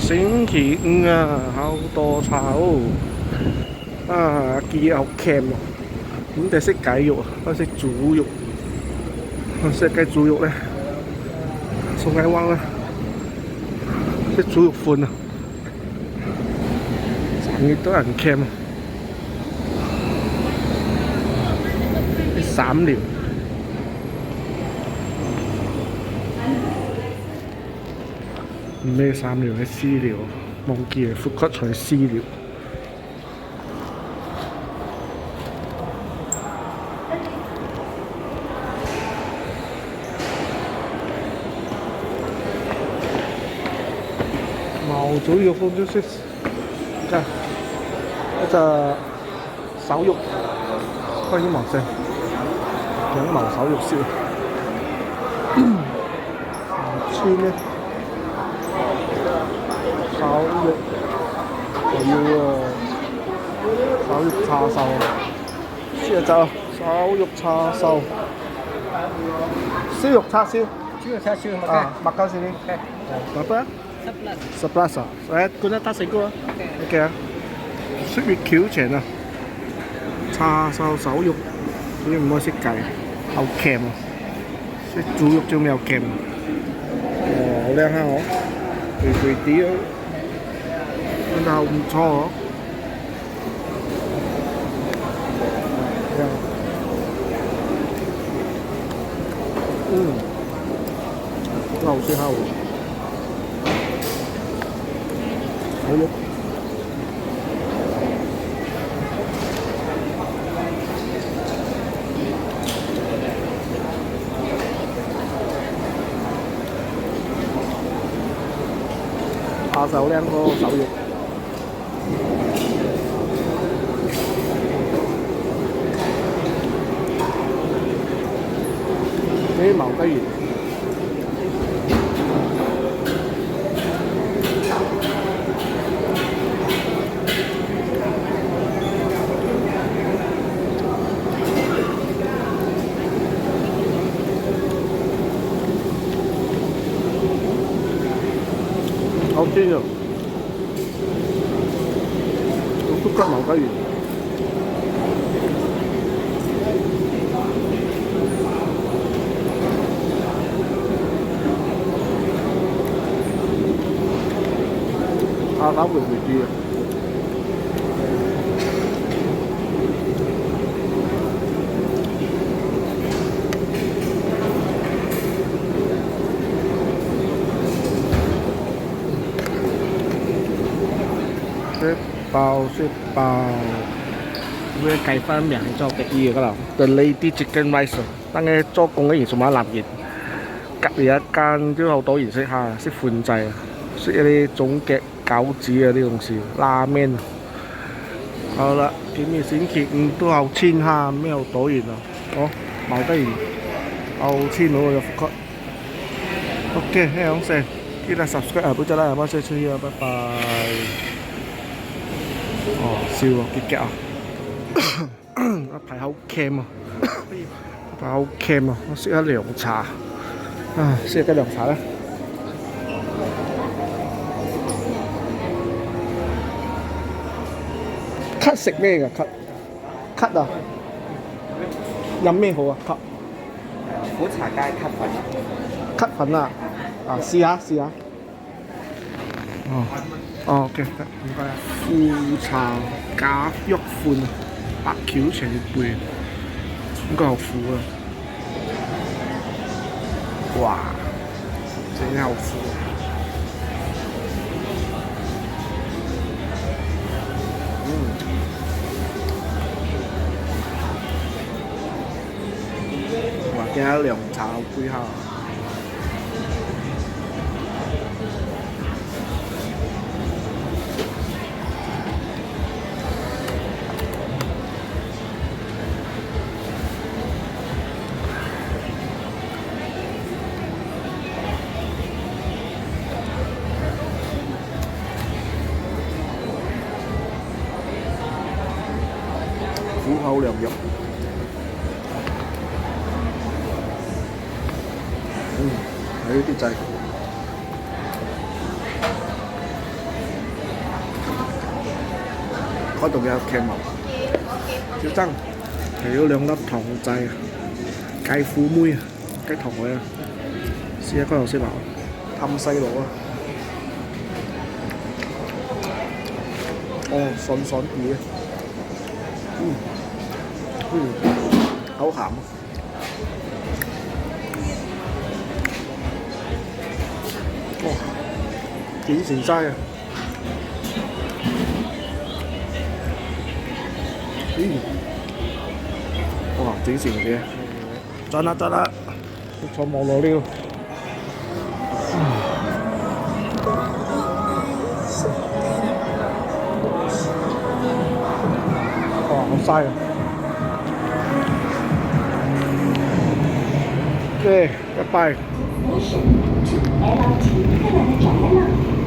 星期五啊，好多炒啊，雞有 cam 喎，咁就識雞肉，我識豬肉，我識雞豬肉咧，送雞汪啦，識豬肉飯啊，成日都有人 cam 啊，啲散料。咩三料嘅私料，忘記係 food court 除私料。毛猪肉飯就是，看，一隻手肉，關於毛先，羊毛手肉燒，穿咧。手肉又要喎，手肉叉燒，燒就手肉叉燒，燒肉叉燒，豬肉叉燒啊，makan sini. Berapa? 11 ah. Saya guna tas itu ah. Oke啊。出月橋前啊，叉燒手肉，你唔可以識計，好 cam 啊，識豬肉仲有 cam。哦，好靚啊我，肥肥啲啊。真係好唔錯哦！好吃好。好肉。下手靚個手肉。啲毛雞翼，好鮮啊！好骨毛雞翼。蝦餃會唔會啲啊？雪包，會計翻名做嘅嘢㗎啦。The Lady Chicken Rice，但係做工嘅元素馬立熱，隔離一間都好多人識下，識款制啊，識一啲總嘅餃子啊啲東西，拉麵。好啦，今日星期五都好千下，咩好多人啊？哦，毛雞魚，好千好嘅福確。OK，係咁先，記得 subscribe 啊，不得啦，唔好再出去啊，拜拜。哦，笑啊，結結啊！一排好 cam 啊，一排好 cam 啊！我識下涼茶，啊，識下涼茶啦。咳食咩㗎？咳啊！飲咩好啊？咳。苦茶街咳粉。咳粉啊！啊，試下試下。哦。哦，OK，得，唔該啊。苦茶假肉飯，白橋斜背，應該好苦啊！哇，真係好苦。哇，今日涼茶好貴下。虎口涼肉，係呢啲掣。嗰度有劇目，小曾嚟咗兩粒糖仔啊，雞虎妹啊，雞糖佢啊，試下嗰度先話氹細路啊，哦，爽爽啲啊，好鹹啊！哇，幾成齋啊！哇，整成嘅，得啦得啦，坐望落了。哇，好嘥啊！OK，拜拜。来到请客人的展览。